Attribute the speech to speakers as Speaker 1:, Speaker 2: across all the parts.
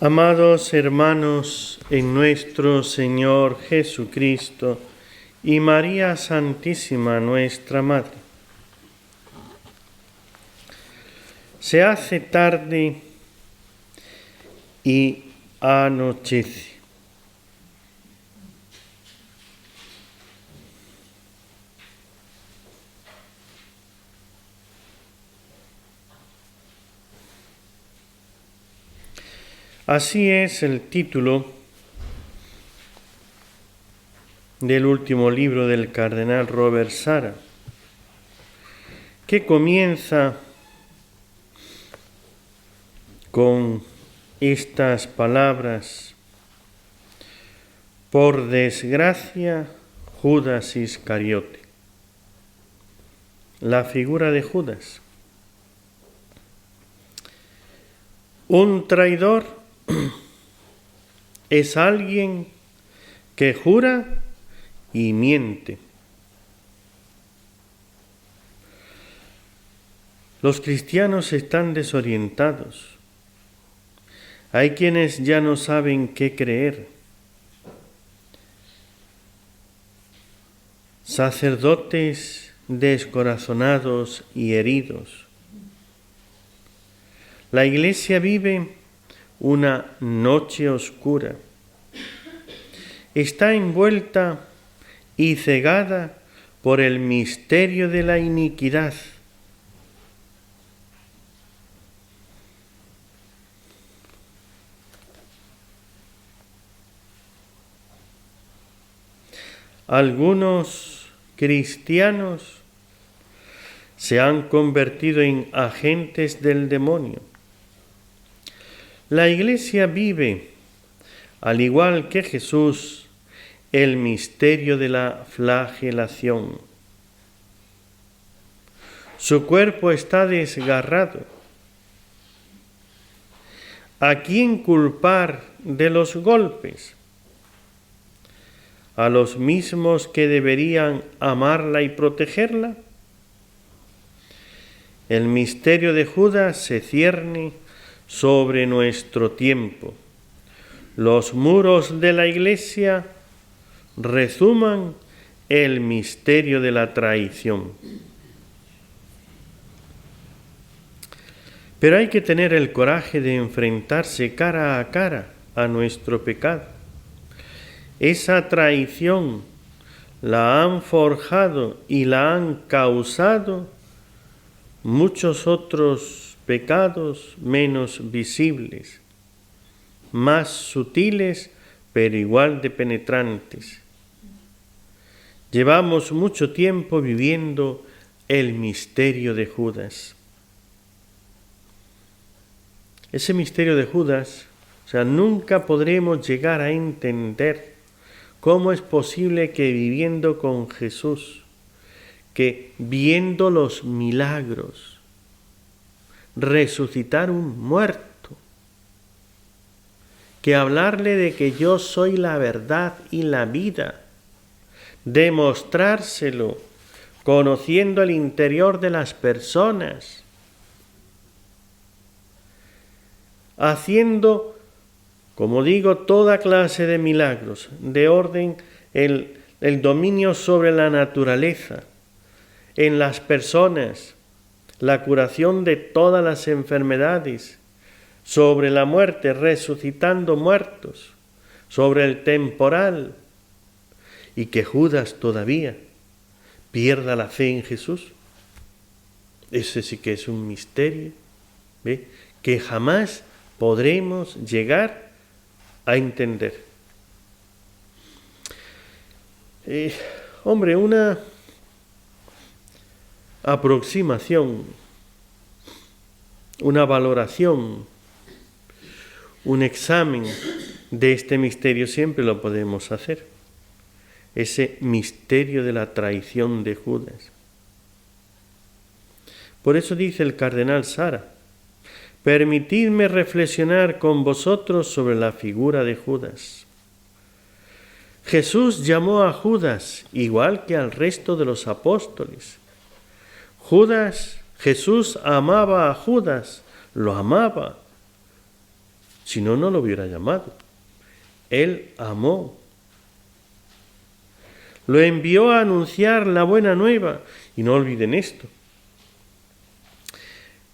Speaker 1: Amados hermanos en nuestro Señor Jesucristo y María Santísima, nuestra Madre, se hace tarde y anochece. Así es el título del último libro del cardenal Robert Sarah, que comienza con estas palabras: por desgracia, Judas Iscariote. La figura de Judas. Un traidor es alguien que jura y miente. Los cristianos están desorientados. Hay quienes ya no saben qué creer. Sacerdotes descorazonados y heridos. La Iglesia vive una noche oscura. Está envuelta y cegada por el misterio de la iniquidad. Algunos cristianos se han convertido en agentes del demonio. La Iglesia vive, al igual que Jesús, el misterio de la flagelación. Su cuerpo está desgarrado. ¿A quién culpar de los golpes? ¿A los mismos que deberían amarla y protegerla? El misterio de Judas se cierne sobre nuestro tiempo. Los muros de la Iglesia rezuman el misterio de la traición. Pero hay que tener el coraje de enfrentarse cara a cara a nuestro pecado. Esa traición la han forjado y la han causado muchos otros pecados menos visibles, más sutiles pero igual de penetrantes. Llevamos mucho tiempo viviendo el misterio de Judas. Ese misterio de Judas, nunca podremos llegar a entender cómo es posible que viviendo con Jesús, que viendo los milagros, resucitar un muerto, que hablarle de que yo soy la verdad y la vida, demostrárselo conociendo el interior de las personas, haciendo, como digo, toda clase de milagros, de orden el dominio sobre la naturaleza, en las personas, la curación de todas las enfermedades, sobre la muerte, resucitando muertos, sobre el temporal, y que Judas todavía pierda la fe en Jesús. Ese sí que es un misterio, ¿ve?, que jamás podremos llegar a entender. Una aproximación, una valoración, un examen de este misterio siempre lo podemos hacer. Ese misterio de la traición de Judas. Por eso dice el cardenal Sarah: permitidme reflexionar con vosotros sobre la figura de Judas. Jesús llamó a Judas igual que al resto de los apóstoles. Jesús amaba a Judas, lo amaba. Si no, no lo hubiera llamado. Él amó. Lo envió a anunciar la buena nueva. Y no olviden esto.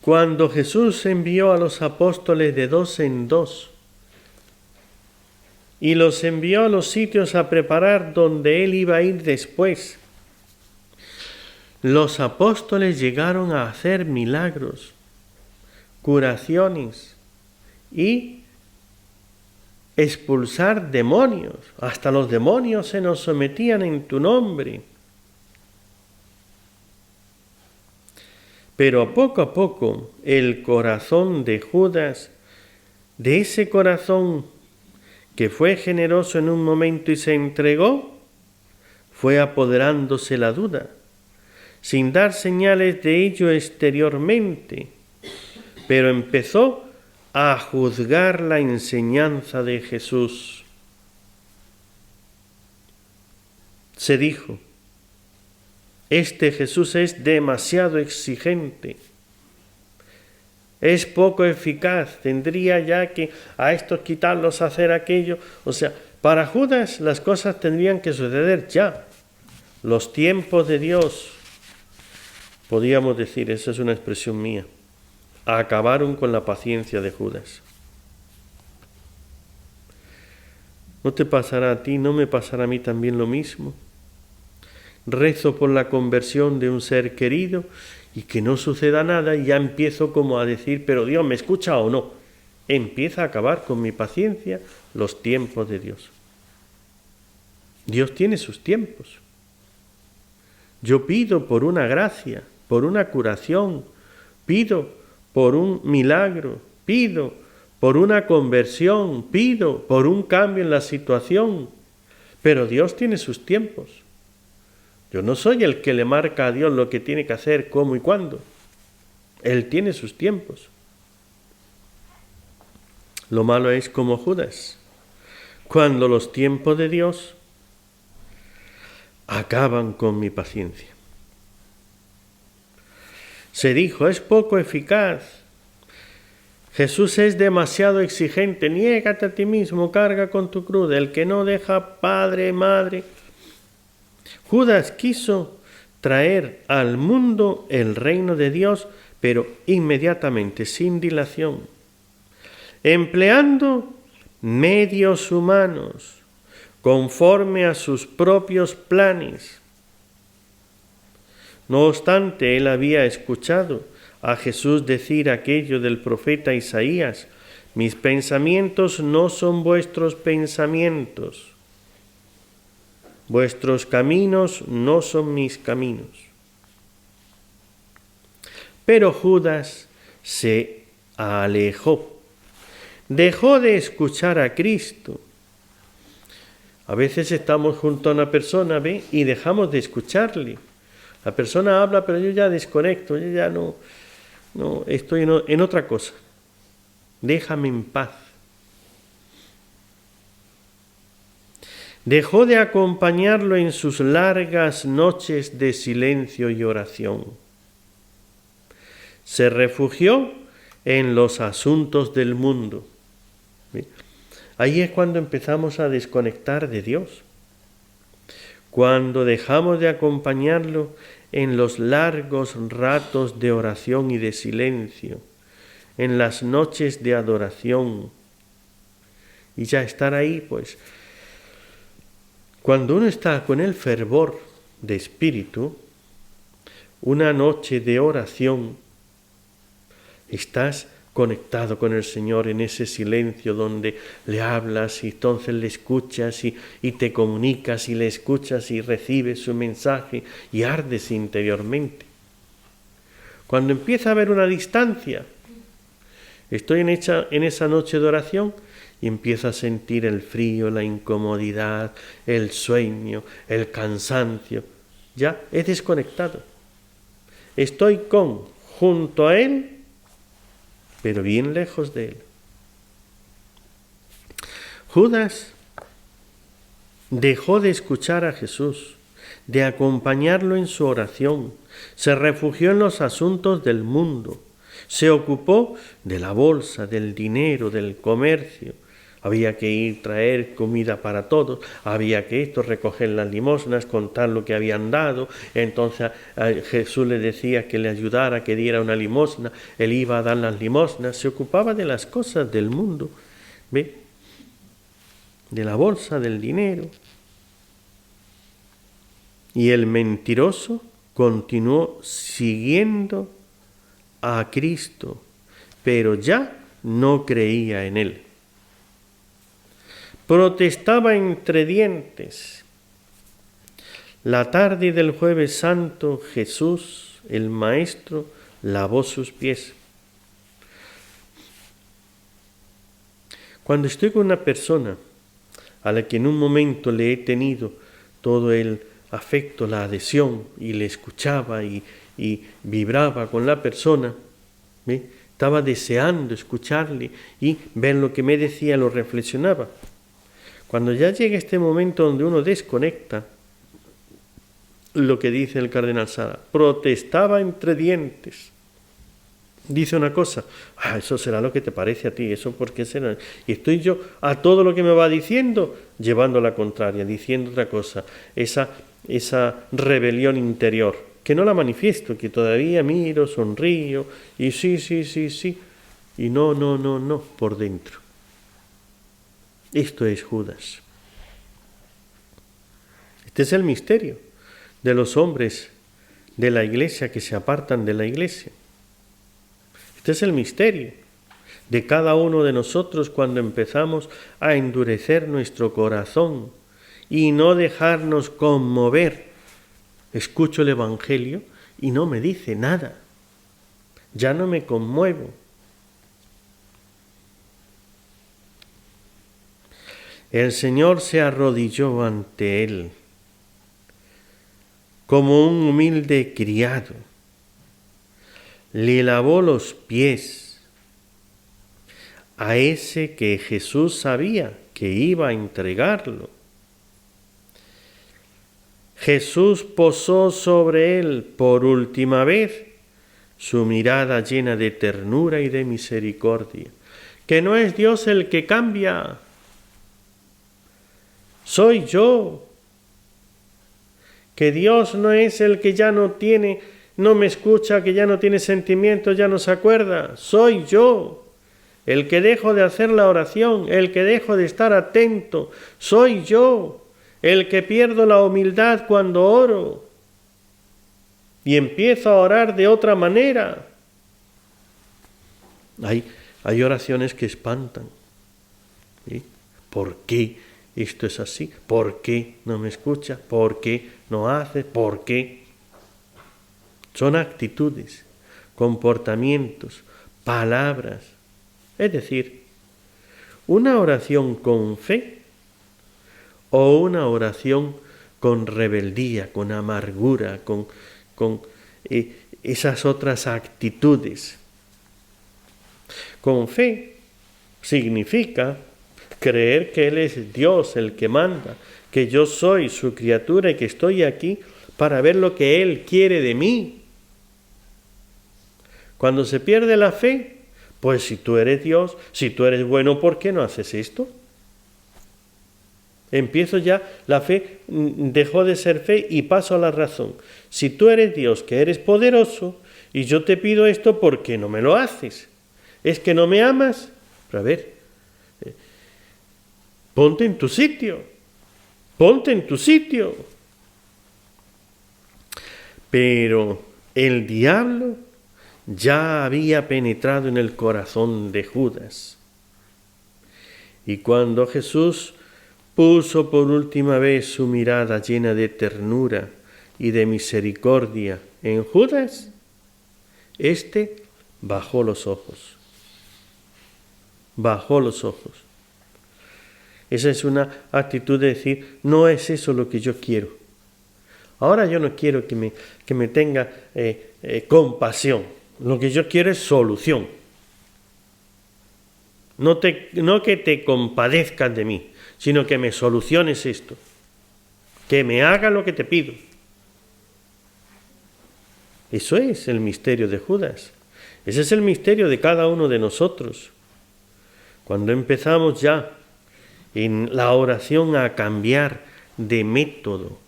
Speaker 1: Cuando Jesús envió a los apóstoles de 2 en 2 y los envió a los sitios a preparar donde Él iba a ir después, los apóstoles llegaron a hacer milagros, curaciones y expulsar demonios. Hasta los demonios se nos sometían en tu nombre. Pero poco a poco el corazón de Judas, de ese corazón que fue generoso en un momento y se entregó, fue apoderándose la duda, sin dar señales de ello exteriormente, pero empezó a juzgar la enseñanza de Jesús. Se dijo: este Jesús es demasiado exigente, es poco eficaz, tendría ya que a estos quitarlos, hacer aquello. O sea, para Judas las cosas tendrían que suceder ya. Los tiempos de Dios, podríamos decir, esa es una expresión mía, acabaron con la paciencia de Judas. ¿No te pasará a ti, no me pasará a mí también lo mismo? Rezo por la conversión de un ser querido y que no suceda nada y ya empiezo como a decir, pero Dios, ¿me escucha o no? Empieza a acabar con mi paciencia los tiempos de Dios. Dios tiene sus tiempos. Yo pido por una gracia, por una curación, pido por un milagro, pido por una conversión, pido por un cambio en la situación, pero Dios tiene sus tiempos. Yo no soy el que le marca a Dios lo que tiene que hacer, cómo y cuándo. Él tiene sus tiempos. Lo malo es como Judas, cuando los tiempos de Dios acaban con mi paciencia. Se dijo, es poco eficaz. Jesús es demasiado exigente. Niégate a ti mismo, carga con tu cruz. El que no deja padre, madre. Judas quiso traer al mundo el reino de Dios, pero inmediatamente, sin dilación, empleando medios humanos, conforme a sus propios planes. No obstante, él había escuchado a Jesús decir aquello del profeta Isaías: mis pensamientos no son vuestros pensamientos, vuestros caminos no son mis caminos. Pero Judas se alejó, dejó de escuchar a Cristo. A veces estamos junto a una persona, ¿ve? Y dejamos de escucharle. La persona habla, pero yo ya desconecto, yo ya no estoy en otra cosa. Déjame en paz. Dejó de acompañarlo en sus largas noches de silencio y oración. Se refugió en los asuntos del mundo. Ahí es cuando empezamos a desconectar de Dios. Cuando dejamos de acompañarlo en los largos ratos de oración y de silencio, en las noches de adoración, y ya estar ahí, pues, cuando uno está con el fervor de espíritu, una noche de oración, estás conectado con el Señor en ese silencio donde le hablas y entonces le escuchas y te comunicas y le escuchas y recibes su mensaje y ardes interiormente. Cuando empieza a haber una distancia, estoy en esa noche de oración y empiezo a sentir el frío, la incomodidad, el sueño, el cansancio. Ya he desconectado. Estoy junto a Él, pero bien lejos de Él. Judas dejó de escuchar a Jesús, de acompañarlo en su oración, se refugió en los asuntos del mundo Se ocupó de la bolsa, del dinero, del comercio. Había que ir, traer comida para todos, había que recoger las limosnas, contar lo que habían dado. Entonces Jesús le decía que le ayudara, que diera una limosna, él iba a dar las limosnas, se ocupaba de las cosas del mundo, ¿ve? De la bolsa, del dinero. Y el mentiroso continuó siguiendo a Cristo, pero ya no creía en él. Protestaba entre dientes. La tarde del Jueves Santo, Jesús, el Maestro, lavó sus pies. Cuando estoy con una persona a la que en un momento le he tenido todo el afecto, la adhesión, y le escuchaba y vibraba con la persona, ¿ve? Estaba deseando escucharle y ver lo que me decía, lo reflexionaba. Cuando ya llega este momento donde uno desconecta, lo que dice el cardenal Sara, protestaba entre dientes. Dice una cosa, eso será lo que te parece a ti, eso por qué será. Y estoy yo a todo lo que me va diciendo, llevando la contraria, diciendo otra cosa. Esa rebelión interior, que no la manifiesto, que todavía miro, sonrío, y sí, y no, por dentro. Esto es Judas. Este es el misterio de los hombres de la Iglesia que se apartan de la Iglesia. Este es el misterio de cada uno de nosotros cuando empezamos a endurecer nuestro corazón y no dejarnos conmover. Escucho el Evangelio y no me dice nada. Ya no me conmuevo. El Señor se arrodilló ante él como un humilde criado. Le lavó los pies a ese que Jesús sabía que iba a entregarlo. Jesús posó sobre él por última vez su mirada llena de ternura y de misericordia. Que no es Dios el que cambia, soy yo. Que Dios no es el que ya no me escucha, que ya no tiene sentimientos, ya no se acuerda. Soy yo, el que dejo de hacer la oración, el que dejo de estar atento. Soy yo, el que pierdo la humildad cuando oro y empiezo a orar de otra manera. Hay oraciones que espantan. ¿Sí? ¿Por qué esto es así? ¿Por qué no me escucha? ¿Por qué no hace? ¿Por qué? Son actitudes, comportamientos, palabras. Es decir, una oración con fe o una oración con rebeldía, con amargura, con esas otras actitudes. Con fe significa creer que Él es Dios el que manda, que yo soy su criatura y que estoy aquí para ver lo que Él quiere de mí. Cuando se pierde la fe, pues si tú eres Dios, si tú eres bueno, ¿por qué no haces esto? Empiezo ya, la fe dejó de ser fe y paso a la razón. Si tú eres Dios, que eres poderoso, y yo te pido esto, ¿por qué no me lo haces? ¿Es que no me amas? Pero a ver, ponte en tu sitio, ponte en tu sitio. Pero el diablo ya había penetrado en el corazón de Judas. Y cuando Jesús puso por última vez su mirada llena de ternura y de misericordia en Judas, éste bajó los ojos. Bajó los ojos. Esa es una actitud de decir, no es eso lo que yo quiero. Ahora yo no quiero que me tenga compasión. Lo que yo quiero es solución. No que te compadezcas de mí, sino que me soluciones esto. Que me haga lo que te pido. Eso es el misterio de Judas. Ese es el misterio de cada uno de nosotros. Cuando empezamos ya en la oración a cambiar de método,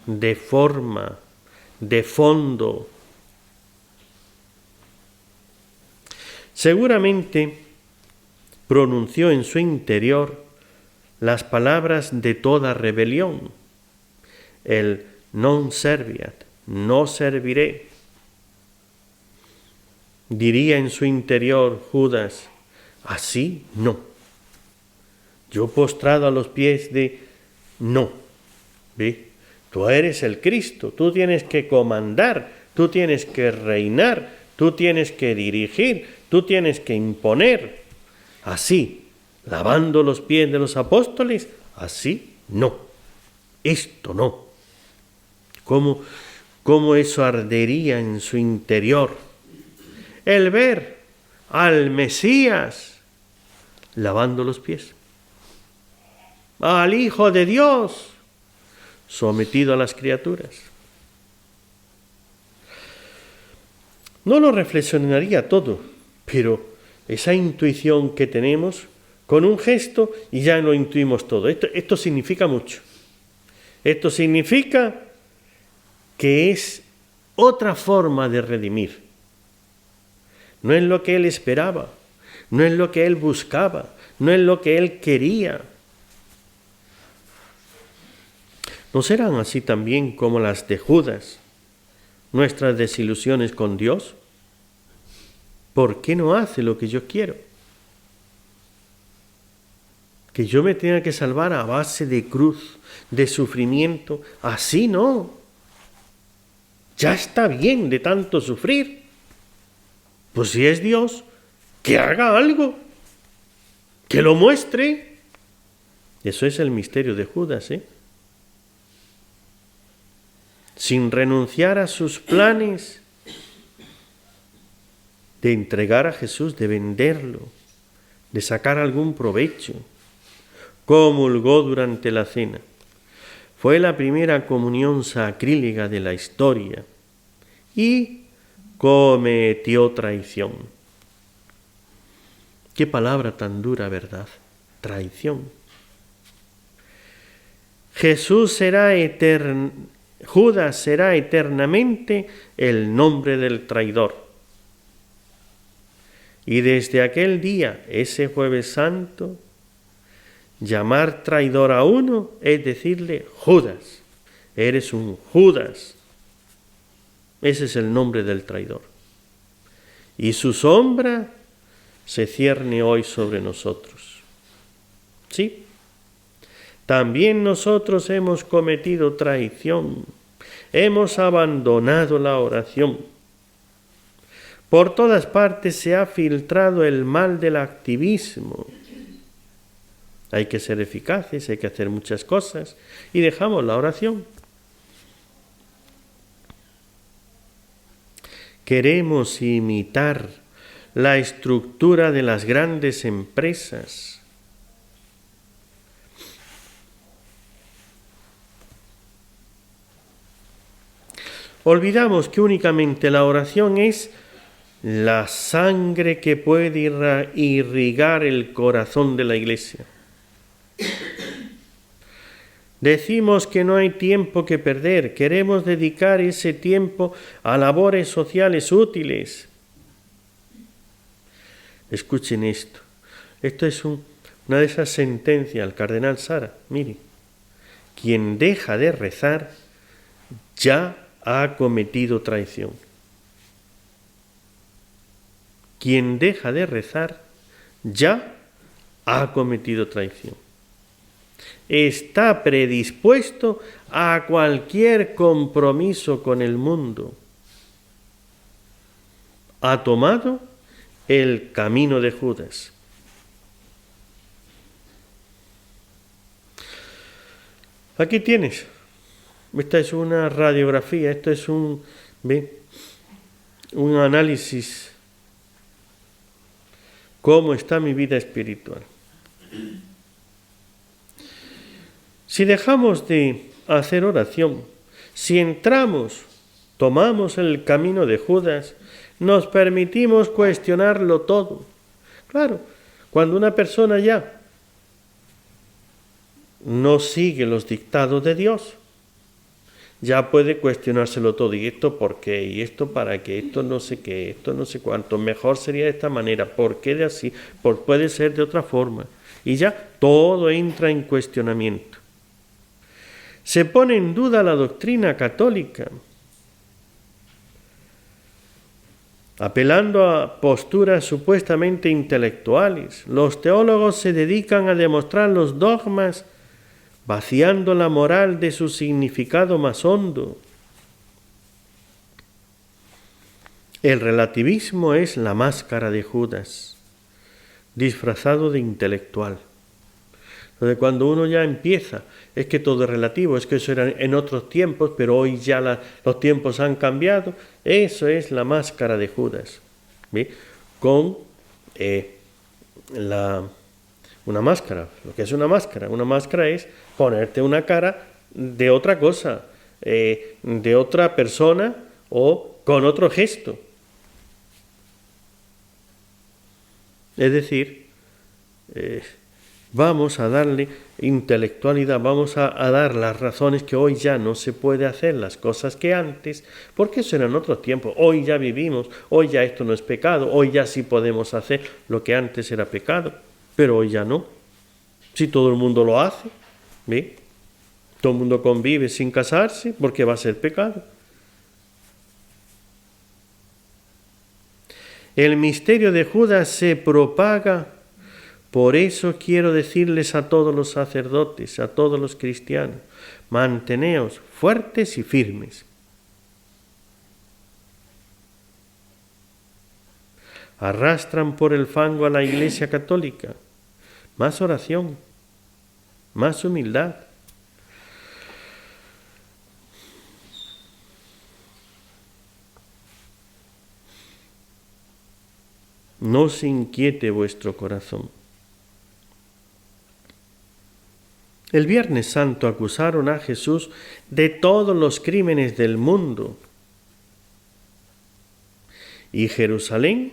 Speaker 1: de forma, de fondo, seguramente pronunció en su interior las palabras de toda rebelión, el non serviat, no serviré. Diría en su interior Judas, así no. Yo postrado a los pies de no. ¿Ve? Tú eres el Cristo, tú tienes que comandar, tú tienes que reinar, tú tienes que dirigir, tú tienes que imponer. Así, lavando los pies de los apóstoles, así no. Esto no. ¿Cómo eso ardería en su interior? El ver al Mesías lavando los pies, al Hijo de Dios sometido a las criaturas. No lo reflexionaría todo, pero esa intuición que tenemos, con un gesto y ya lo intuimos todo. Esto significa mucho. Esto significa que es otra forma de redimir. No es lo que él esperaba, no es lo que él buscaba, no es lo que él quería. ¿No serán así también como las de Judas, nuestras desilusiones con Dios? ¿Por qué no hace lo que yo quiero? Que yo me tenga que salvar a base de cruz, de sufrimiento, así no. Ya está bien de tanto sufrir. Pues si es Dios, que haga algo, que lo muestre. Eso es el misterio de Judas, ¿eh? Sin renunciar a sus planes de entregar a Jesús, de venderlo, de sacar algún provecho, comulgó durante la cena. Fue la primera comunión sacrílega de la historia y cometió traición. Qué palabra tan dura, ¿verdad? Traición. Judas será eternamente el nombre del traidor. Y desde aquel día, ese Jueves Santo, llamar traidor a uno es decirle Judas, eres un Judas. Ese es el nombre del traidor. Y su sombra se cierne hoy sobre nosotros. ¿Sí? También nosotros hemos cometido traición, hemos abandonado la oración. Por todas partes se ha filtrado el mal del activismo. Hay que ser eficaces, hay que hacer muchas cosas y dejamos la oración. Queremos imitar la estructura de las grandes empresas. Olvidamos que únicamente la oración es la sangre que puede irrigar el corazón de la Iglesia. Decimos que no hay tiempo que perder, queremos dedicar ese tiempo a labores sociales útiles. Escuchen esto. Esto es una de esas sentencias al cardenal Sara. Mire, quien deja de rezar ya ha cometido traición. Quien deja de rezar ya ha cometido traición. Está predispuesto a cualquier compromiso con el mundo. Ha tomado el camino de Judas. Aquí tienes. Esta es una radiografía, esto es un análisis. ¿Cómo está mi vida espiritual? Si dejamos de hacer oración, si entramos, tomamos el camino de Judas, nos permitimos cuestionarlo todo. Claro, cuando una persona ya no sigue los dictados de Dios, ya puede cuestionárselo todo. ¿Y esto por qué? ¿Y esto para qué? Esto no sé qué, esto no sé cuánto. Mejor sería de esta manera. ¿Por qué de así? Puede ser de otra forma. Y ya todo entra en cuestionamiento. Se pone en duda la doctrina católica, apelando a posturas supuestamente intelectuales. Los teólogos se dedican a demostrar los dogmas, vaciando la moral de su significado más hondo. El relativismo es la máscara de Judas, disfrazado de intelectual. Entonces, cuando uno ya empieza, es que todo es relativo, es que eso era en otros tiempos, pero hoy ya los tiempos han cambiado, eso es la máscara de Judas. ¿Ve? Con una máscara. Lo que es una máscara es ponerte una cara de otra cosa, de otra persona o con otro gesto. Es decir, vamos a darle intelectualidad, vamos a dar las razones que hoy ya no se puede hacer las cosas que antes, porque eso eran otros tiempos. Hoy ya vivimos, hoy ya esto no es pecado, hoy ya sí podemos hacer lo que antes era pecado, pero hoy ya no. Si todo el mundo lo hace, ¿ve? Todo el mundo convive sin casarse, porque va a ser pecado. El misterio de Judas se propaga. Por eso quiero decirles a todos los sacerdotes, a todos los cristianos, manteneos fuertes y firmes. Arrastran por el fango a la Iglesia católica. Más oración, más humildad. No se inquiete vuestro corazón. El Viernes Santo acusaron a Jesús de todos los crímenes del mundo. Y Jerusalén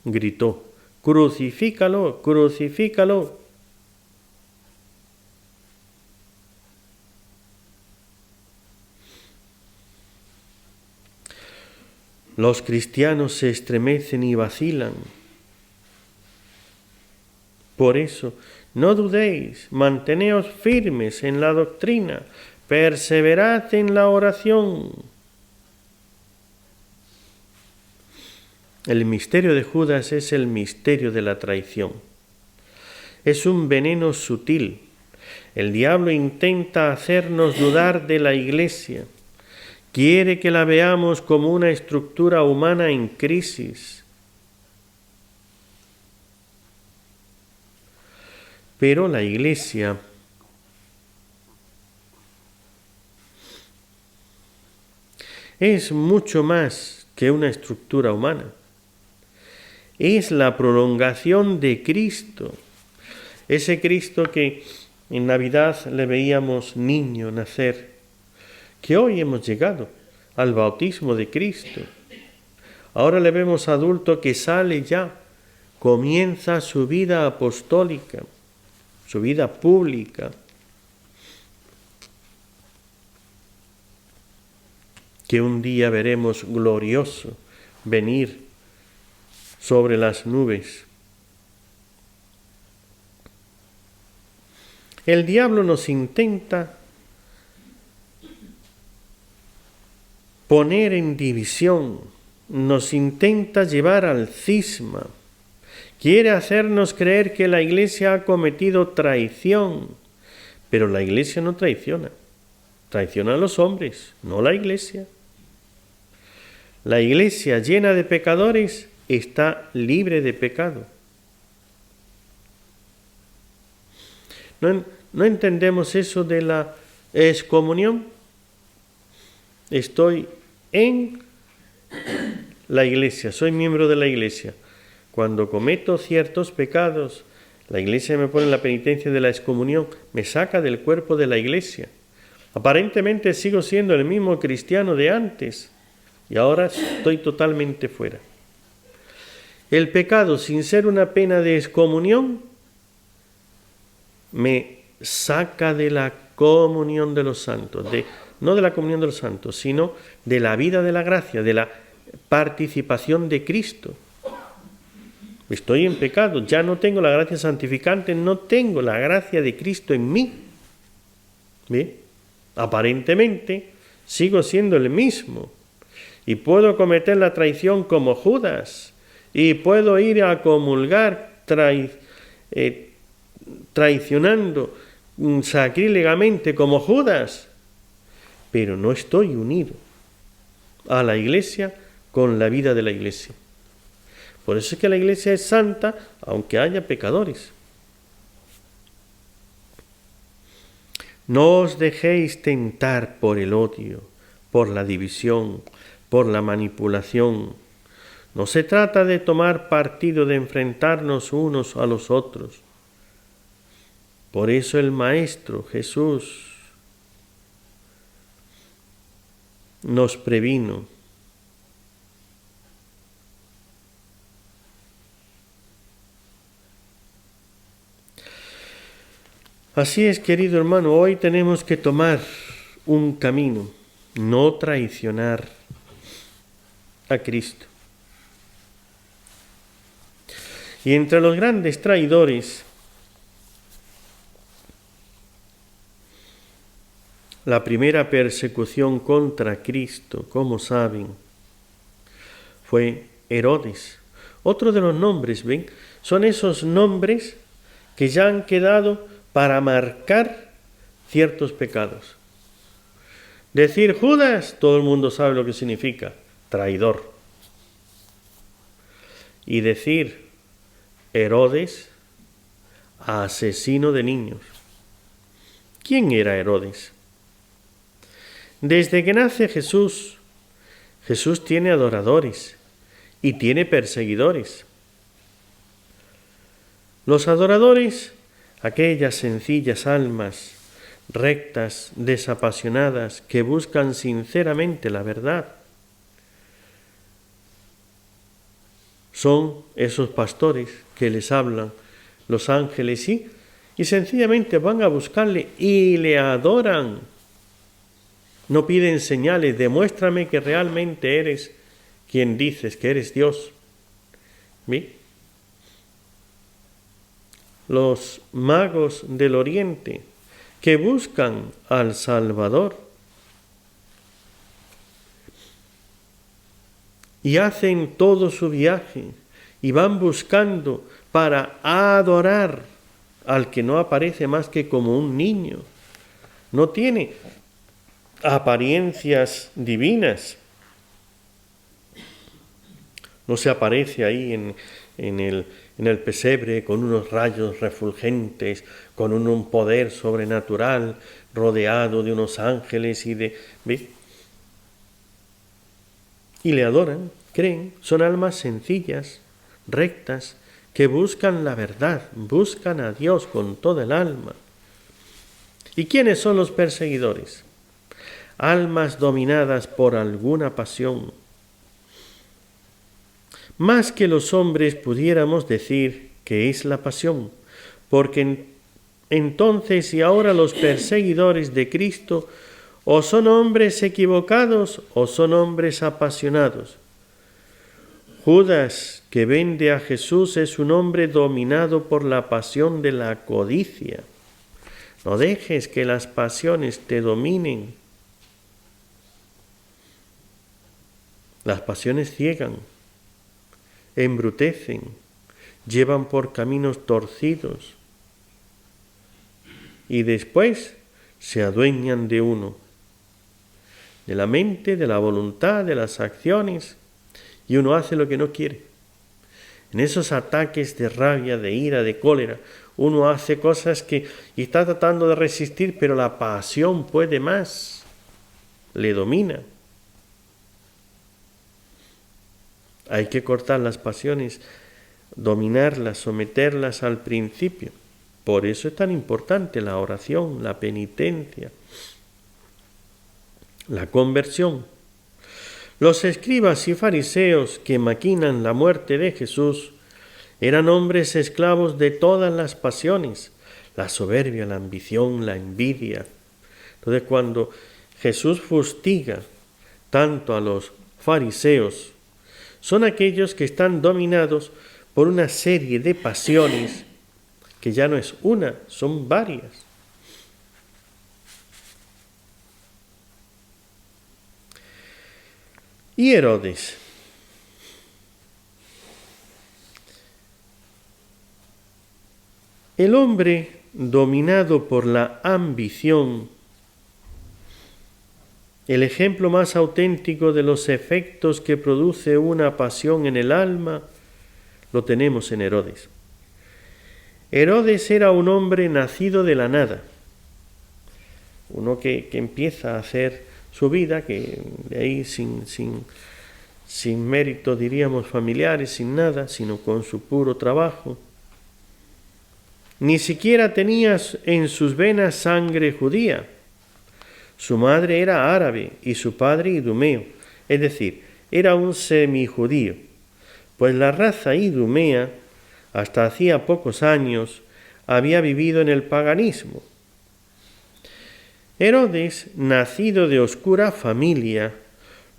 Speaker 1: gritó: crucifícalo, crucifícalo. Los cristianos se estremecen y vacilan. Por eso, no dudéis, manteneos firmes en la doctrina, perseverad en la oración. El misterio de Judas es el misterio de la traición. Es un veneno sutil. El diablo intenta hacernos dudar de la Iglesia. Quiere que la veamos como una estructura humana en crisis. Pero la Iglesia es mucho más que una estructura humana. Es la prolongación de Cristo. Ese Cristo que en Navidad le veíamos niño nacer, que hoy hemos llegado al bautismo de Cristo. Ahora le vemos adulto que sale ya, comienza su vida apostólica, su vida pública. Que un día veremos glorioso venir sobre las nubes. El diablo nos intenta poner en división, nos intenta llevar al cisma, quiere hacernos creer que la Iglesia ha cometido traición, pero la Iglesia no traiciona, traiciona a los hombres, no la Iglesia. La Iglesia llena de pecadores está libre de pecado. ¿No entendemos eso de la excomunión? Estoy en la Iglesia, soy miembro de la Iglesia. Cuando cometo ciertos pecados, la Iglesia me pone en la penitencia de la excomunión, me saca del cuerpo de la Iglesia. Aparentemente sigo siendo el mismo cristiano de antes, y ahora estoy totalmente fuera. El pecado, sin ser una pena de excomunión, me saca de la comunión de los santos, no de la comunión de los santos, sino de la vida de la gracia, de la participación de Cristo. Estoy en pecado, ya no tengo la gracia santificante, no tengo la gracia de Cristo en mí. ¿Ve? Aparentemente sigo siendo el mismo y puedo cometer la traición como Judas y puedo ir a comulgar traicionando sacrílegamente como Judas, pero no estoy unido a la Iglesia con la vida de la Iglesia. Por eso es que la Iglesia es santa, aunque haya pecadores. No os dejéis tentar por el odio, por la división, por la manipulación. No se trata de tomar partido, de enfrentarnos unos a los otros. Por eso el Maestro Jesús nos previno. Así es, querido hermano, hoy tenemos que tomar un camino, no traicionar a Cristo. Y entre los grandes traidores, la primera persecución contra Cristo, como saben, fue Herodes. Otro de los nombres, ¿ven? Son esos nombres que ya han quedado para marcar ciertos pecados. Decir Judas, todo el mundo sabe lo que significa, traidor. Y decir Herodes, asesino de niños. ¿Quién era Herodes? Desde que nace Jesús, Jesús tiene adoradores y tiene perseguidores. Los adoradores, aquellas sencillas almas, rectas, desapasionadas, que buscan sinceramente la verdad, son esos pastores que les hablan los ángeles y sencillamente van a buscarle y le adoran. No piden señales, demuéstrame que realmente eres quien dices que eres Dios. ¿Sí? Los magos del Oriente que buscan al Salvador y hacen todo su viaje y van buscando para adorar al que no aparece más que como un niño. No tiene apariencias divinas. No se aparece ahí en el pesebre con unos rayos refulgentes, con un poder sobrenatural, rodeado de unos ángeles ¿ves? Y le adoran, creen, son almas sencillas, rectas, que buscan la verdad, buscan a Dios con toda el alma. ¿Y quiénes son los perseguidores? Almas dominadas por alguna pasión. Más que los hombres pudiéramos decir que es la pasión, porque entonces y ahora los perseguidores de Cristo o son hombres equivocados o son hombres apasionados. Judas, que vende a Jesús, es un hombre dominado por la pasión de la codicia. No dejes que las pasiones te dominen. Las pasiones ciegan, embrutecen, llevan por caminos torcidos y después se adueñan de uno, de la mente, de la voluntad, de las acciones, y uno hace lo que no quiere. En esos ataques de rabia, de ira, de cólera, uno hace cosas y está tratando de resistir, pero la pasión puede más, le domina. Hay que cortar las pasiones, dominarlas, someterlas al principio. Por eso es tan importante la oración, la penitencia, la conversión. Los escribas y fariseos que maquinan la muerte de Jesús eran hombres esclavos de todas las pasiones, la soberbia, la ambición, la envidia. Entonces, cuando Jesús fustiga tanto a los fariseos, son aquellos que están dominados por una serie de pasiones que ya no es una, son varias. Y Herodes. El hombre dominado por la ambición, el ejemplo más auténtico de los efectos que produce una pasión en el alma, lo tenemos en Herodes. Herodes era un hombre nacido de la nada, uno que empieza a hacer su vida, que de ahí sin mérito, diríamos, familiares, sin nada, sino con su puro trabajo. Ni siquiera tenía en sus venas sangre judía. Su madre era árabe y su padre idumeo, es decir, era un semijudío, pues la raza idumea, hasta hacía pocos años, había vivido en el paganismo. Herodes, nacido de oscura familia,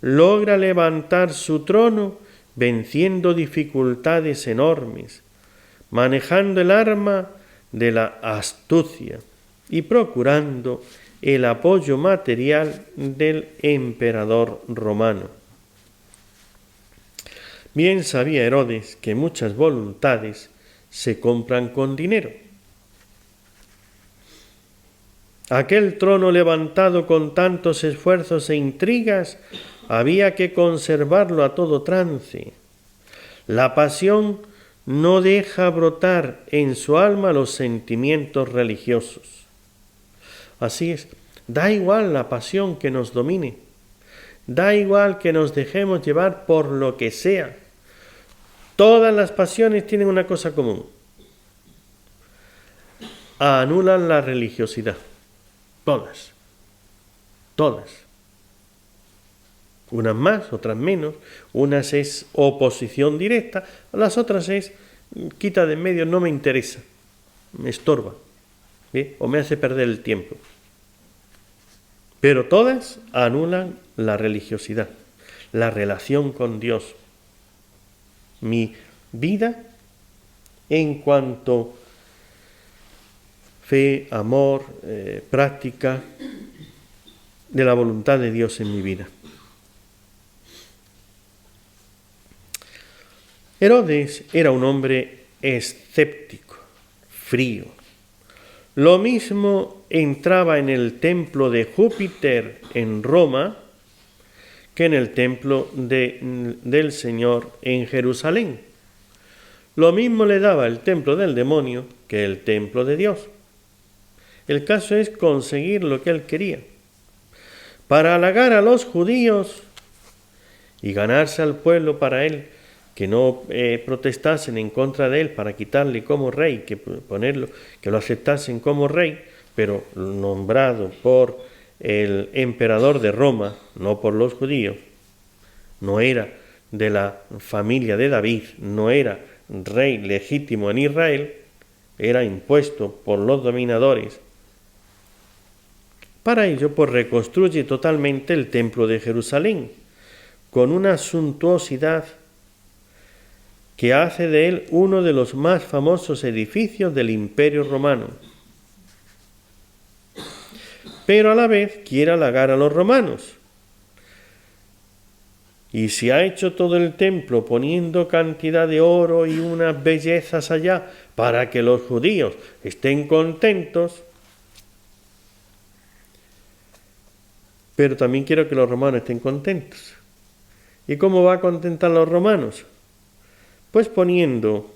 Speaker 1: logra levantar su trono venciendo dificultades enormes, manejando el arma de la astucia y procurando el apoyo material del emperador romano. Bien sabía Herodes que muchas voluntades se compran con dinero. Aquel trono levantado con tantos esfuerzos e intrigas había que conservarlo a todo trance. La pasión no deja brotar en su alma los sentimientos religiosos. Así es, da igual la pasión que nos domine, da igual que nos dejemos llevar por lo que sea. Todas las pasiones tienen una cosa común: anulan la religiosidad. Todas. Unas más, otras menos. Unas es oposición directa, las otras es quita de en medio, no me interesa, me estorba, ¿sí? O me hace perder el tiempo. Pero todas anulan la religiosidad, la relación con Dios. Mi vida en cuanto fe, amor, práctica de la voluntad de Dios en mi vida. Herodes era un hombre escéptico, frío. Lo mismo entraba en el templo de Júpiter en Roma que en el templo del Señor en Jerusalén. Lo mismo le daba el templo del demonio que el templo de Dios. El caso es conseguir lo que él quería. Para halagar a los judíos y ganarse al pueblo para él, que no protestasen en contra de él para quitarle como rey, que lo aceptasen como rey, pero nombrado por el emperador de Roma, no por los judíos. No era de la familia de David, no era rey legítimo en Israel, era impuesto por los dominadores. Para ello, pues reconstruye totalmente el templo de Jerusalén, con una suntuosidad que hace de él uno de los más famosos edificios del Imperio Romano. Pero a la vez quiere halagar a los romanos. Y si ha hecho todo el templo poniendo cantidad de oro y unas bellezas allá para que los judíos estén contentos, pero también quiero que los romanos estén contentos. ¿Y cómo va a contentar a los romanos? Pues poniendo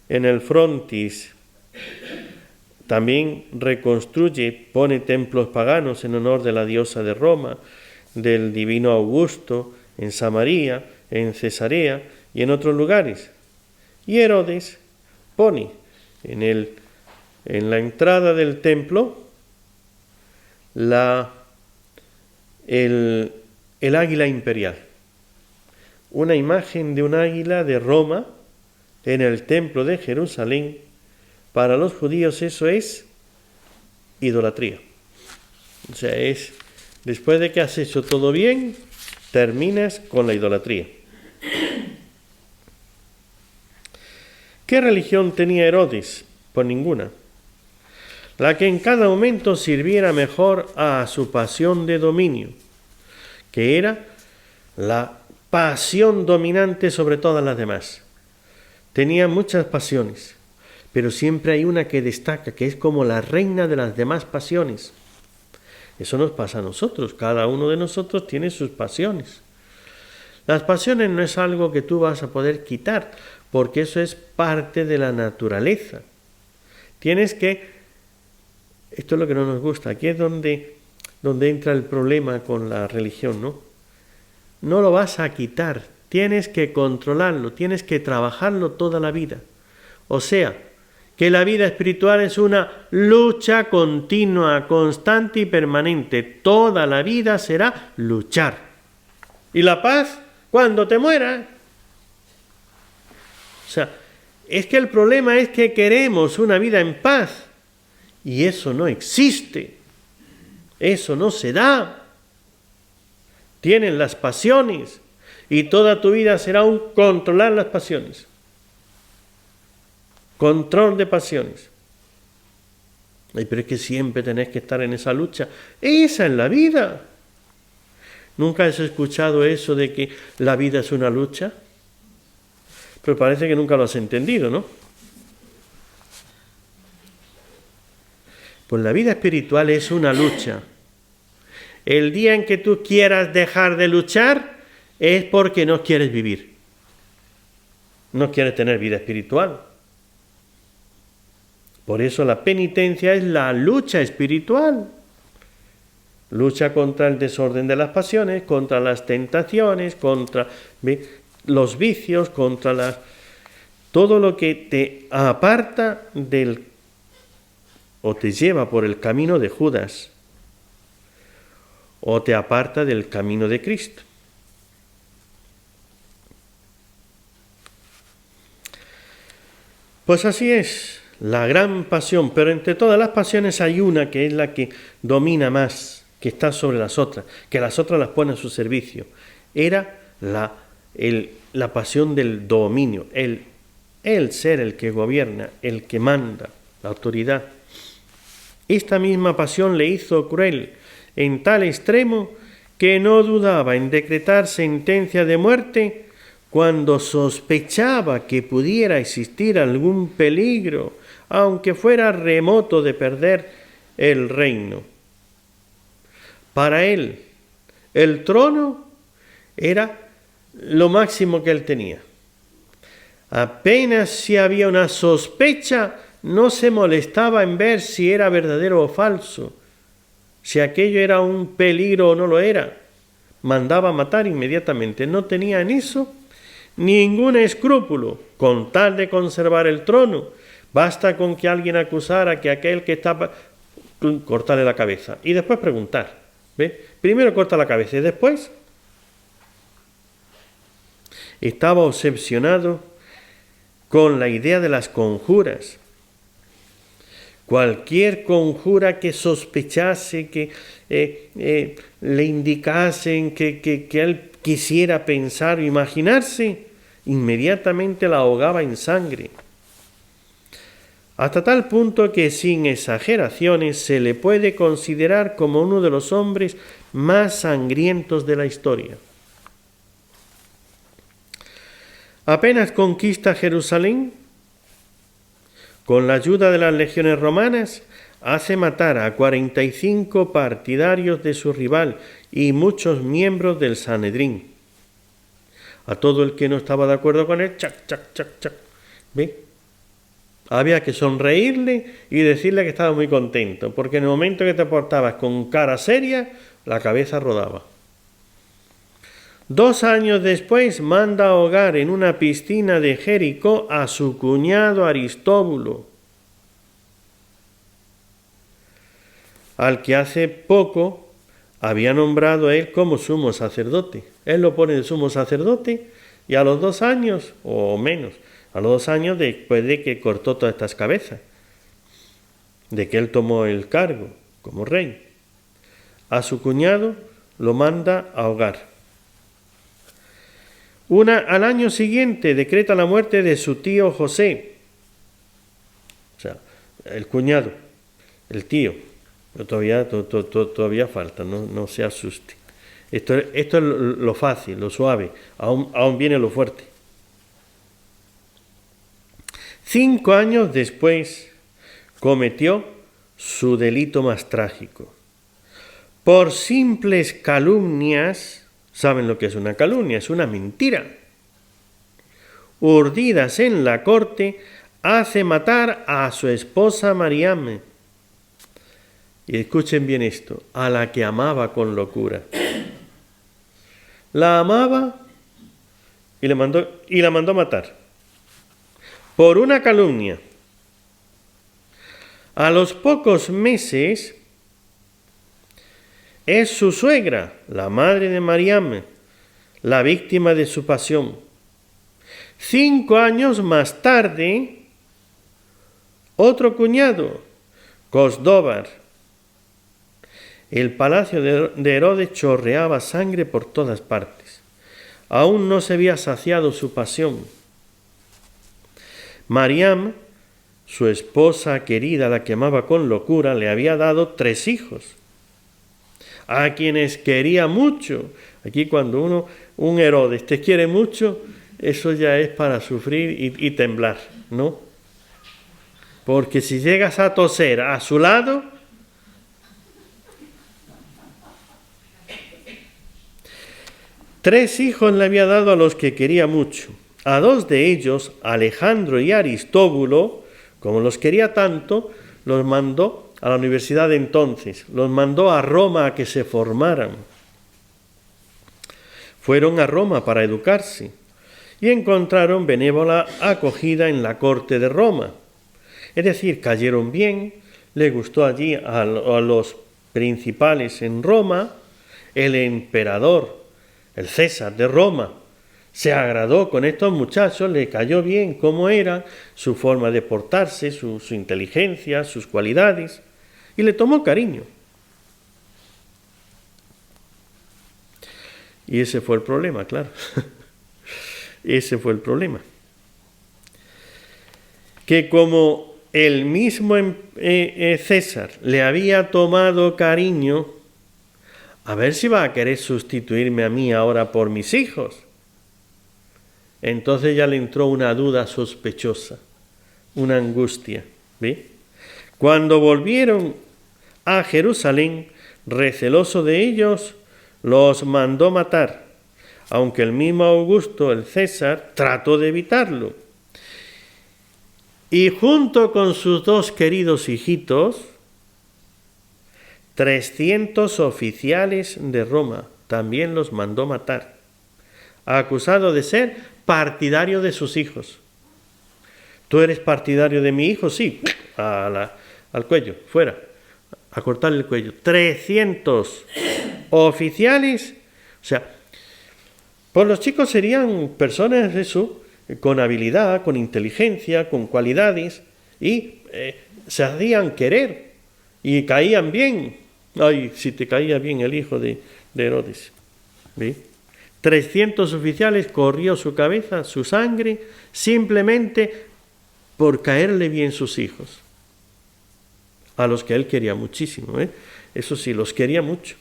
Speaker 1: en el frontis, también reconstruye, pone templos paganos en honor de la diosa de Roma, del divino Augusto, en Samaria, en Cesarea y en otros lugares. Y Herodes pone en la entrada del templo el águila imperial. Una imagen de un águila de Roma en el templo de Jerusalén. Para los judíos eso es idolatría. O sea, es después de que has hecho todo bien, terminas con la idolatría. ¿Qué religión tenía Herodes? Pues ninguna. La que en cada momento sirviera mejor a su pasión de dominio, que era la pasión dominante sobre todas las demás. Tenía muchas pasiones, pero siempre hay una que destaca, que es como la reina de las demás pasiones. Eso nos pasa a nosotros, cada uno de nosotros tiene sus pasiones. Las pasiones no es algo que tú vas a poder quitar, porque eso es parte de la naturaleza. Tienes que, esto es lo que no nos gusta, aquí es donde entra el problema con la religión, ¿no? No lo vas a quitar, tienes que controlarlo, tienes que trabajarlo toda la vida. O sea, que la vida espiritual es una lucha continua, constante y permanente. Toda la vida será luchar. ¿Y la paz? Cuando te mueras. O sea, es que el problema es que queremos una vida en paz. Y eso no existe. Eso no se da. Tienen las pasiones. Y toda tu vida será un controlar las pasiones. Control de pasiones. Ay, pero es que siempre tenés que estar en esa lucha. Esa es la vida. ¿Nunca has escuchado eso de que la vida es una lucha? Pero parece que nunca lo has entendido, ¿no? Pues la vida espiritual es una lucha. El día en que tú quieras dejar de luchar es porque no quieres vivir. No quieres tener vida espiritual. Por eso la penitencia es la lucha espiritual. Lucha contra el desorden de las pasiones, contra las tentaciones, contra los vicios, contra todo lo que te aparta o te lleva por el camino de Judas, o te aparta del camino de Cristo. Pues así es. La gran pasión, pero entre todas las pasiones hay una que es la que domina más, que está sobre las otras, que las otras las pone a su servicio. Era la pasión del dominio, el ser el que gobierna, el que manda, la autoridad. Esta misma pasión le hizo cruel en tal extremo que no dudaba en decretar sentencia de muerte cuando sospechaba que pudiera existir algún peligro, aunque fuera remoto, de perder el reino. Para él, el trono era lo máximo que él tenía. Apenas si había una sospecha, no se molestaba en ver si era verdadero o falso, si aquello era un peligro o no lo era. Mandaba matar inmediatamente. No tenía en eso ningún escrúpulo, con tal de conservar el trono. Basta con que alguien acusara que aquel que estaba... cortarle la cabeza y después preguntar. ¿Ve? Primero corta la cabeza y después... Estaba obsesionado con la idea de las conjuras. Cualquier conjura que sospechase, que le indicasen, que él quisiera pensar o imaginarse, inmediatamente la ahogaba en sangre. Hasta tal punto que, sin exageraciones, se le puede considerar como uno de los hombres más sangrientos de la historia. Apenas conquista Jerusalén, con la ayuda de las legiones romanas, hace matar a 45 partidarios de su rival y muchos miembros del Sanedrín. A todo el que no estaba de acuerdo con él, chac, chac, chac, chac. ¿Ve? Había que sonreírle y decirle que estaba muy contento, porque en el momento que te portabas con cara seria, la cabeza rodaba. 2 años después manda ahogar en una piscina de Jericó a su cuñado Aristóbulo, al que hace poco había nombrado a él como sumo sacerdote. Él lo pone de sumo sacerdote y a los 2 años, o menos, a los 2 años después de que cortó todas estas cabezas, de que él tomó el cargo como rey, a su cuñado lo manda a ahogar. Al año siguiente decreta la muerte de su tío José, o sea, el cuñado, el tío, pero todavía falta, no se asuste. Esto es lo fácil, lo suave, aún viene lo fuerte. 5 años después cometió su delito más trágico. Por simples calumnias, ¿saben lo que es una calumnia? Es una mentira. Urdidas en la corte, hace matar a su esposa Mariam. Y escuchen bien esto, a la que amaba con locura. La amaba y la mandó a matar. Por una calumnia. A los pocos meses es su suegra, la madre de Mariam, la víctima de su pasión. 5 años más tarde, otro cuñado, Cosdóvar. El palacio de Herodes chorreaba sangre por todas partes. Aún no se había saciado su pasión. Mariam, su esposa querida, la que amaba con locura, le había dado 3 hijos, a quienes quería mucho. Aquí cuando un Herodes te quiere mucho, eso ya es para sufrir y temblar, ¿no? Porque si llegas a toser a su lado, tres hijos le había dado a los que quería mucho. A 2 de ellos, Alejandro y Aristóbulo, como los quería tanto, los mandó a la universidad de entonces, los mandó a Roma a que se formaran. Fueron a Roma para educarse y encontraron benévola acogida en la corte de Roma. Es decir, cayeron bien, le gustó allí a los principales en Roma, el emperador, el César de Roma, se agradó con estos muchachos, le cayó bien cómo era, su forma de portarse, su inteligencia, sus cualidades, y le tomó cariño. Y ese fue el problema, claro. Ese fue el problema. Que como el mismo César le había tomado cariño, a ver si va a querer sustituirme a mí ahora por mis hijos. Entonces ya le entró una duda sospechosa, una angustia. ¿Ve? Cuando volvieron a Jerusalén, receloso de ellos, los mandó matar, aunque el mismo Augusto, el César, trató de evitarlo. Y junto con sus 2 queridos hijitos, 300 oficiales de Roma también los mandó matar, acusado de ser partidario de sus hijos. ¿Tú eres partidario de mi hijo? Sí, al cuello, fuera, a cortarle el cuello. 300 oficiales, o sea, pues los chicos serían personas eso, con habilidad, con inteligencia, con cualidades, y se hacían querer, y caían bien. Ay, si te caía bien el hijo de Herodes. ¿Ve? 300 oficiales corrió su cabeza, su sangre, simplemente por caerle bien sus hijos, a los que él quería muchísimo, ¿eh? Eso sí, los quería mucho.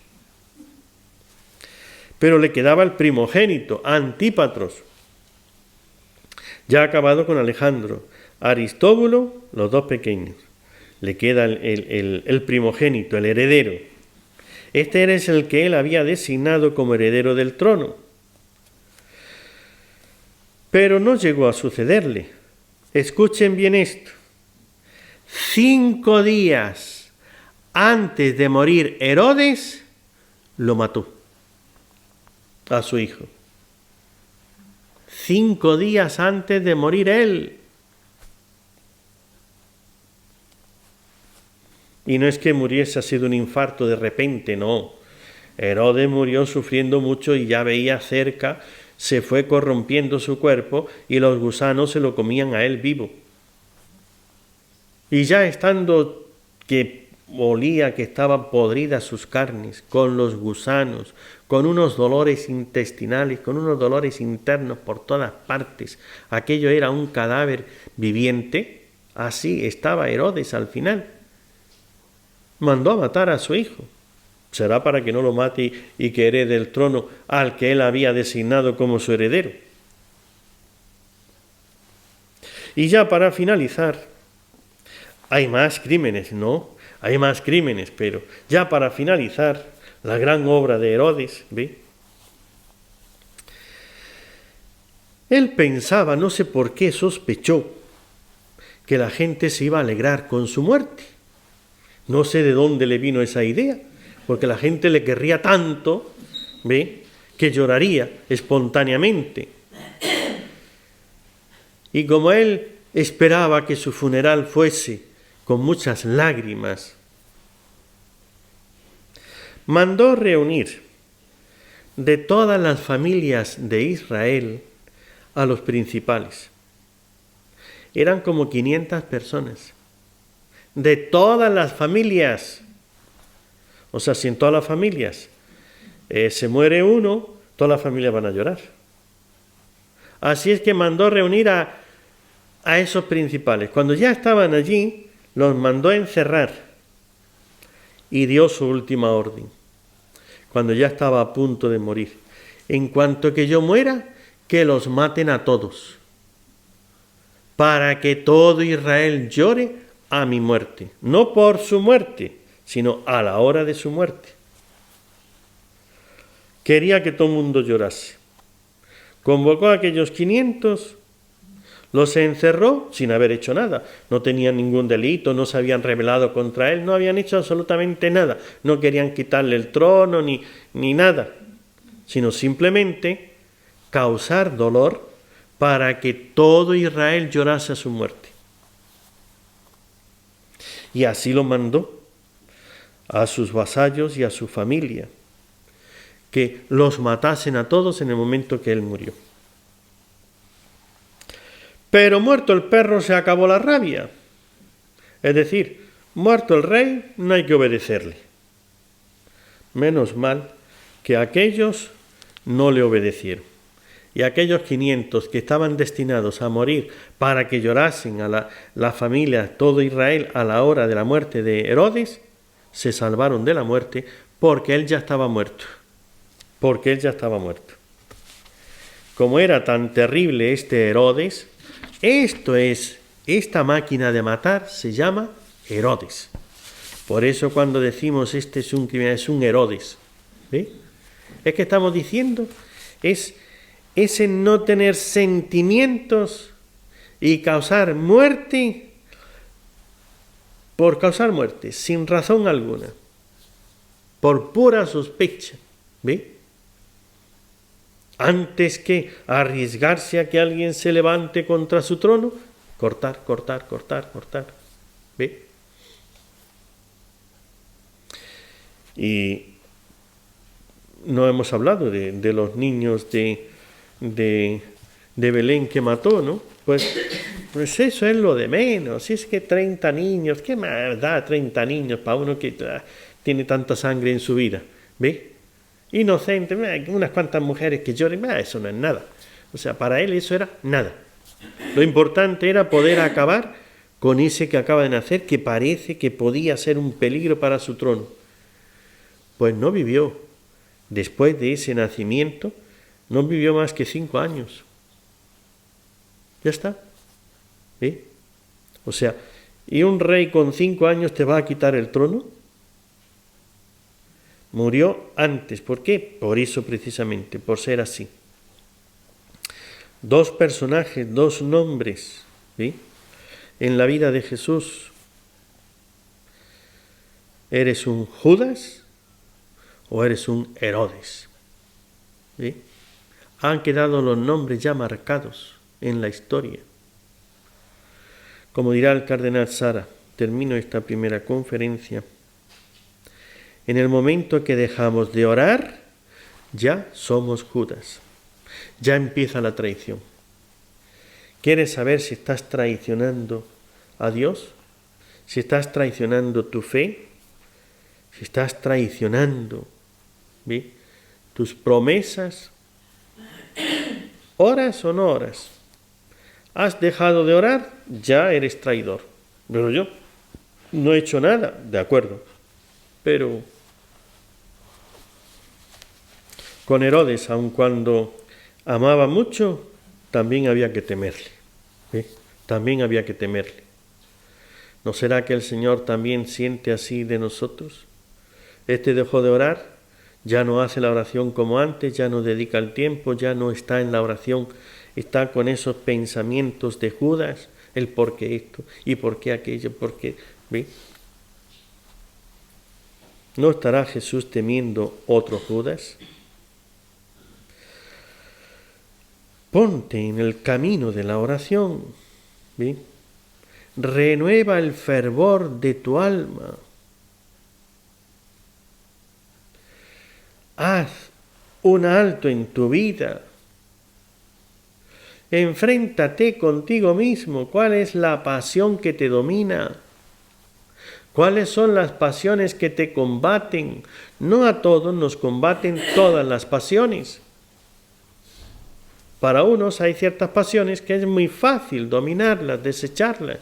Speaker 1: Pero le quedaba el primogénito, Antípatros, ya acabado con Alejandro, Aristóbulo, los 2 pequeños. Le queda el primogénito, el heredero. Este era el que él había designado como heredero del trono. Pero no llegó a sucederle. Escuchen bien esto. 5 días antes de morir Herodes, lo mató a su hijo. 5 días antes de morir él. Y no es que muriese así de un infarto de repente, no. Herodes murió sufriendo mucho y ya veía cerca, se fue corrompiendo su cuerpo y los gusanos se lo comían a él vivo. Y ya estando que olía que estaban podridas sus carnes, con los gusanos, con unos dolores intestinales, con unos dolores internos por todas partes, aquello era un cadáver viviente, así estaba Herodes al final. Mandó a matar a su hijo. Será para que no lo mate y que herede el trono al que él había designado como su heredero. Y ya para finalizar, hay más crímenes, ¿no? Hay más crímenes, pero ya para finalizar, la gran obra de Herodes, ¿ve? Él pensaba, no sé por qué sospechó, que la gente se iba a alegrar con su muerte. No sé de dónde le vino esa idea, porque la gente le querría tanto, ¿ve?, que lloraría espontáneamente. Y como él esperaba que su funeral fuese con muchas lágrimas, mandó reunir de todas las familias de Israel a los principales. Eran como 500 personas, de todas las familias. O sea, si en todas las familias se muere uno, todas las familias van a llorar. Así es que mandó reunir a esos principales. Cuando ya estaban allí, los mandó encerrar y dio su última orden. Cuando ya estaba a punto de morir: en cuanto que yo muera, que los maten a todos, para que todo Israel llore a mi muerte, no por su muerte, sino a la hora de su muerte. Quería que todo el mundo llorase. Convocó a aquellos 500, los encerró sin haber hecho nada. No tenían ningún delito, no se habían rebelado contra él, no habían hecho absolutamente nada. No querían quitarle el trono ni nada, sino simplemente causar dolor para que todo Israel llorase a su muerte. Y así lo mandó a sus vasallos y a su familia, que los matasen a todos en el momento que él murió. Pero muerto el perro se acabó la rabia. Es decir, muerto el rey, no hay que obedecerle. Menos mal que aquellos no le obedecieron. Y aquellos 500 que estaban destinados a morir para que llorasen a la familia, todo Israel, a la hora de la muerte de Herodes, se salvaron de la muerte porque él ya estaba muerto. Porque él ya estaba muerto. Como era tan terrible este Herodes, esta máquina de matar se llama Herodes. Por eso cuando decimos este es un criminal, es un Herodes. ¿Ve? Es que estamos diciendo, ese no tener sentimientos y causar muerte por causar muerte, sin razón alguna, por pura sospecha, ¿ve? Antes que arriesgarse a que alguien se levante contra su trono, cortar, ¿ve? Y no hemos hablado de los niños de Belén que mató, ¿no? Pues eso es lo de menos. Si es que 30 niños, ¿qué más da 30 niños para uno que tiene tanta sangre en su vida? ¿Ve? Inocente, unas cuantas mujeres que lloren, eso no es nada. O sea, para él eso era nada. Lo importante era poder acabar con ese que acaba de nacer, que parece que podía ser un peligro para su trono. Pues no vivió. Después de ese nacimiento, no vivió más que 5 años. Ya está. ¿Eh? O sea, ¿y un rey con 5 años te va a quitar el trono? Murió antes. ¿Por qué? Por eso precisamente, por ser así. 2 personajes, 2 nombres, ¿sí?, en la vida de Jesús. ¿Eres un Judas o eres un Herodes? ¿Sí? Han quedado los nombres ya marcados en la historia. Como dirá el cardenal Sara, termino esta primera conferencia: En el momento que dejamos de orar, ya somos Judas. Ya empieza la traición. ¿Quieres saber si estás traicionando a Dios? Si estás traicionando tu fe, si estás traicionando, ¿sí?, tus promesas, ¿oras o no oras? ¿Has dejado de orar? Ya eres traidor. Pero yo no he hecho nada, de acuerdo. Pero con Herodes, aun cuando amaba mucho, también había que temerle. ¿Sí? También había que temerle. ¿No será que el Señor también siente así de nosotros? Este dejó de orar, ya no hace la oración como antes, ya no dedica el tiempo, ya no está en la oración, está con esos pensamientos de Judas, el por qué esto y por qué aquello, por qué. ¿Ve? ¿No estará Jesús temiendo otro Judas? Ponte en el camino de la oración, ¿ve? Renueva el fervor de tu alma. Haz un alto en tu vida. Enfréntate contigo mismo. ¿Cuál es la pasión que te domina? ¿Cuáles son las pasiones que te combaten? No a todos nos combaten todas las pasiones. Para unos hay ciertas pasiones que es muy fácil dominarlas, desecharlas.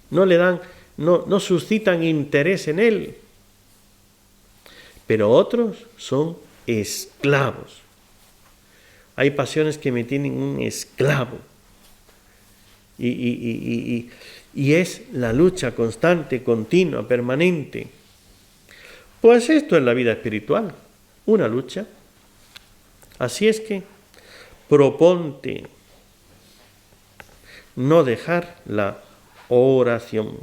Speaker 1: No suscitan interés en él. Pero otros son esclavos. Hay pasiones que me tienen un esclavo. Y es la lucha constante, continua, permanente. Pues esto es la vida espiritual, una lucha. Así es que proponte no dejar la oración.